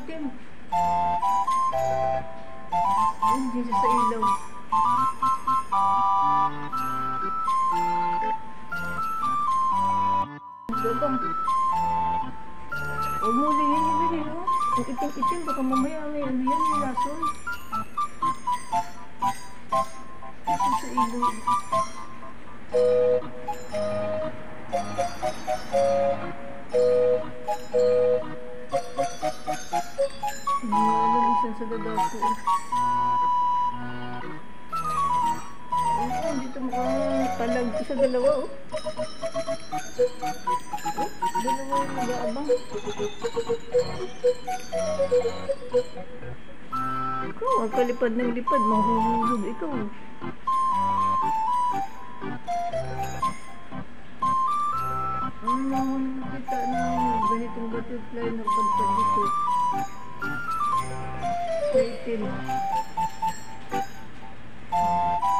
itim. Ayun, dito sa ilaw. Gabang. Umuli yan yung bili, no? Ang itim-itim, baka mamaya may ano yan, may lason. Dito sa ilaw. Hindi mo alam kung saan sa dadako. Ayun, dito mukhang palag sa dalawa, oh. Oh, dalawa yung mag-aabang. Ikaw, ang kalipad ng lipad, mahuhulog ikaw. Ano naman nakita ng ganitong butterfly na pagpag dito? Itim.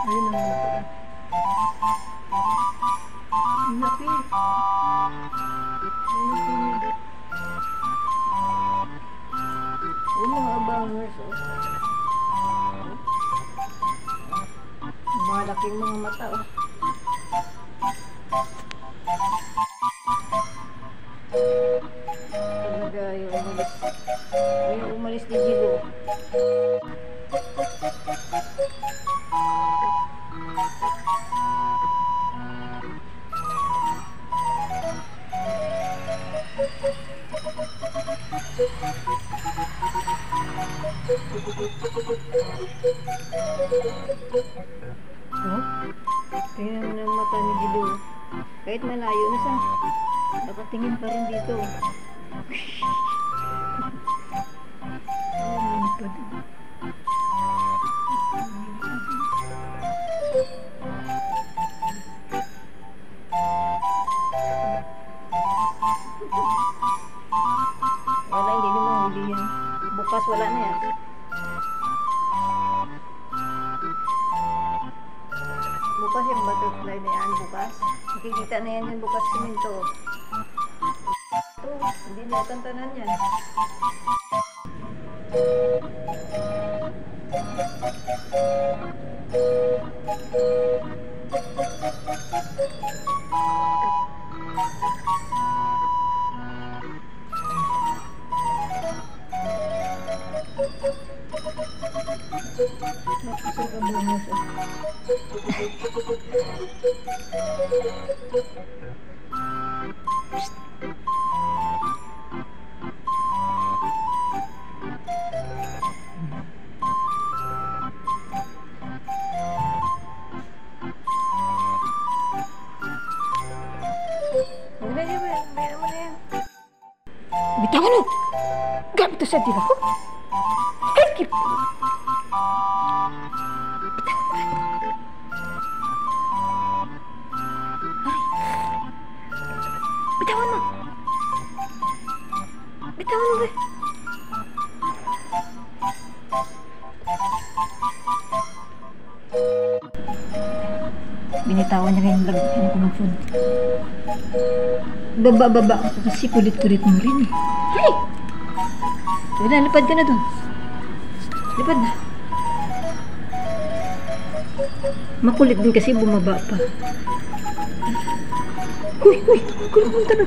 Ayun ang mata. Ang laki. Oh, mga abangers, oh. Malaking mga mata, oh. Talaga yung umalis ni Gilo. Oh, tingnan mo ng mata ni Gilo. Kahit malayo na siya, nakatingin pa rin dito. Wala, hindi nyo mahuli yan. Bukas wala na yan. Bukas yung butterfly na yan, bukas. Nakikita na yan yung bukas siminto. Ito, hindi na tantanan yan. Napusog ang bumas, oh. Bitawan mo! Gamit sa dila ko! Ay! Bitawan mo! Bitawan mo ba? Binitawan niya kayong lagyan ko ng food. Baba kasi kulit-kulit mo rin eh. Hey! Wala, lipad ka na dun. Lipad na. Makulit din kasi bumaba pa. Huy! Kulit na.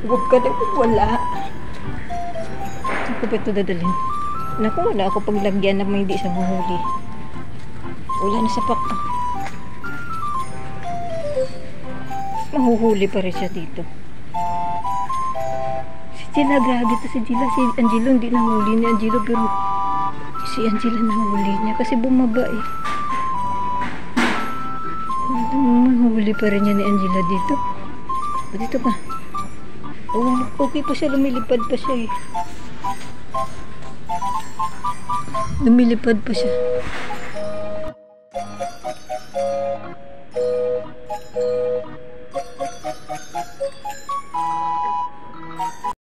Huwag ka na wala. Saan ko ba ito dadalhin? Naku, wala ako paglagyan na hindi siya mahuli. Wala na sa pakta. Mahuhuli pa rin siya dito. Si Gila, grabe to si Gila. Si Angelo hindi nahuli ni Angelo, pero si Angela nahuli niya kasi bumaba eh. Mahuli pa rin niya ni Angela dito. O, dito ka. Oh, okay pa siya, lumilipad pa siya eh. Lumilipad pa siya.